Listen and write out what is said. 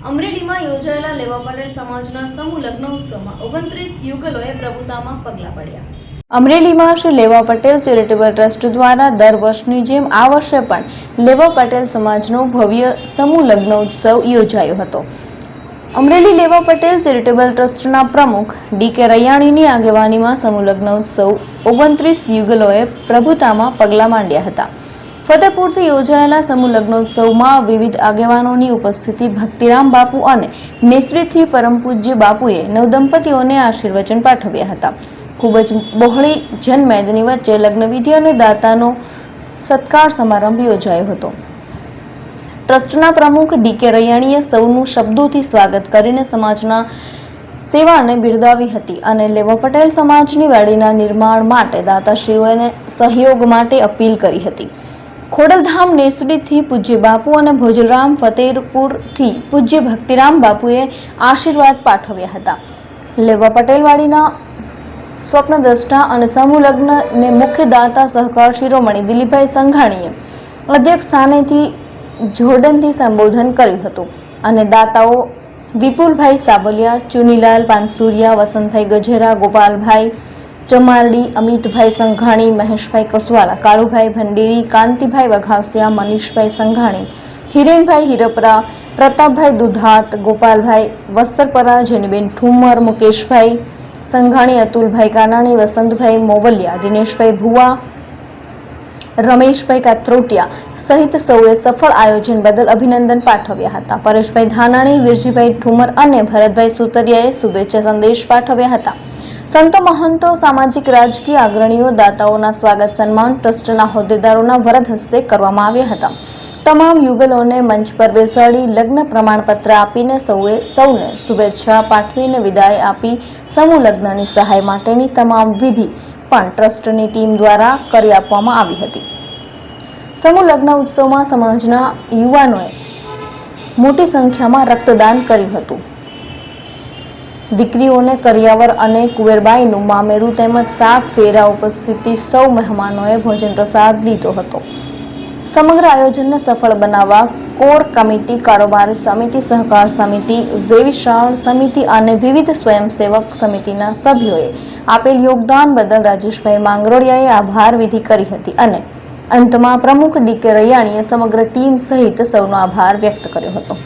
અમરેલીમાં યોજાયેલા લેવા પટેલ સમાજના સમૂહ લગ્ન ઉત્સવમાં 29 યુગલોએ પ્રભુતામાં પગલાં પડ્યા। અમરેલીમાં શ્રી લેવા પટેલ ચેરિટેબલ ટ્રસ્ટ દ્વારા દર વર્ષની જેમ આ વર્ષે પણ લેવા પટેલ સમાજનો ભવ્ય સમૂહ લગ્ન ઉત્સવ યોજાયો હતો। અમરેલી લેવા પટેલ ચેરિટેબલ ટ્રસ્ટના પ્રમુખ ડી.કે. રૈયાણીની આગેવાનીમાં સમૂહ લગ્ન ઉત્સવ 29 યુગલોએ પ્રભુતામાં પગલાં માંડ્યા હતા। ફતેપુરથી યોજાયેલા સમૂહ લગ્નોત્સવમાં વિવિધ આગેવાનોની ઉપસ્થિતિ ભક્તિરામ બાપુ અને નેસડીથી પરમ પૂજ્ય બાપુએ નવદંપતીઓને આશીર્વચન પાઠવ્યા હતા। ખૂબ જ બહોળી જનમેદની વચ્ચે લગ્નવિધિ અને દાતાનો સત્કાર સમારંભ યોજાયો હતો। ટ્રસ્ટના પ્રમુખ ડી.કે. રૈયાણીએ સૌનું શબ્દોથી સ્વાગત કરીને સમાજના સેવાને બિરદાવી હતી અને લેવા પટેલ સમાજની વાડીના નિર્માણ માટે દાતાશ્રીઓને સહયોગ માટે અપીલ કરી હતી। ખોડલધામ નેસડીથી પૂજ્ય બાપુ અને ભોજરામ ફતેપુરથી પૂજ્ય ભક્તિરામ બાપુએ આશીર્વાદ પાઠવ્યા હતા। લેવા પટેલવાડીના સ્વપ્નદ્રષ્ટા અને સમૂહ લગ્નને મુખ્ય દાતા સહકાર શિરોમણી દિલીપભાઈ સંઘાણીએ અધ્યક્ષ સ્થાનેથી જોર્ડનથી સંબોધન કર્યું હતું અને દાતાઓ વિપુલભાઈ સાબલિયા, ચુનીલાલ પાનસુરિયા, વસંતભાઈ ગજેરા, ગોપાલભાઈ ચમારડી, અમિતભાઈ સંઘાણી, મહેશભાઈ કસવાલા, કાળુભાઈ ભંડેરી, કાંતિભાઈ વઘાસિયા, મનીષભાઈ સંઘાણી, હિરેનભાઈ હિરપરા, પ્રતાપભાઈ દુધાત, ગોપાલભાઈ વસ્ત્રપરા, જેનીબેન ઠુમર, મુકેશભાઈ સંઘાણી, અતુલભાઈ કાનાણી, વસંતભાઈ મોવલિયા, દિનેશભાઈ ભુવા, રમેશભાઈ કાત્રોટિયા સહિત સૌએ સફળ આયોજન બદલ અભિનંદન પાઠવ્યા હતા। પરેશભાઈ ધાનાણી, વિરજીભાઈ ઠુમર અને ભરતભાઈ સુતરિયાએ શુભેચ્છા સંદેશ પાઠવ્યા હતા। સંતો મહંતો, સામાજિક રાજકીય અગ્રણીઓ, દાતાઓના સ્વાગત સન્માન ટ્રસ્ટના હોદ્દેદારોના વરદ હસ્તે કરવામાં આવ્યા હતા। તમામ યુગલોને મંચ પર બેસાડી લગ્ન પ્રમાણપત્ર આપીને સૌને શુભેચ્છા પાઠવીને વિદાય આપી સમૂહ લગ્નની સહાય માટેની તમામ વિધિ પણ ટ્રસ્ટની ટીમ દ્વારા કરી આપવામાં આવી હતી। સમૂહ લગ્ન ઉત્સવમાં સમાજના યુવાનોએ મોટી સંખ્યામાં રક્તદાન કર્યું હતું। દીકરીઓને કરિયાવર અને કુંવરબાઈનું મામેરું તેમજ 7 ફેરા ઉપસ્થિતિ સૌ મહેમાનોએ ભોજન પ્રસાદ લીધો હતો। સમગ્ર આયોજનને સફળ બનાવવા કોર કમિટી, કારોબારી સમિતિ, સહકાર સમિતિ, વેવિશાળ સમિતિ અને વિવિધ સ્વયંસેવક સમિતિના સભ્યોએ આપેલ યોગદાન બદલ રાજેશભાઈ માંગરોળિયાએ આભાર વિધિ કરી હતી અને અંતમાં પ્રમુખ ડી.કે. રૈયાણીએ સમગ્ર ટીમ સહિત સૌનો આભાર વ્યક્ત કર્યો હતો।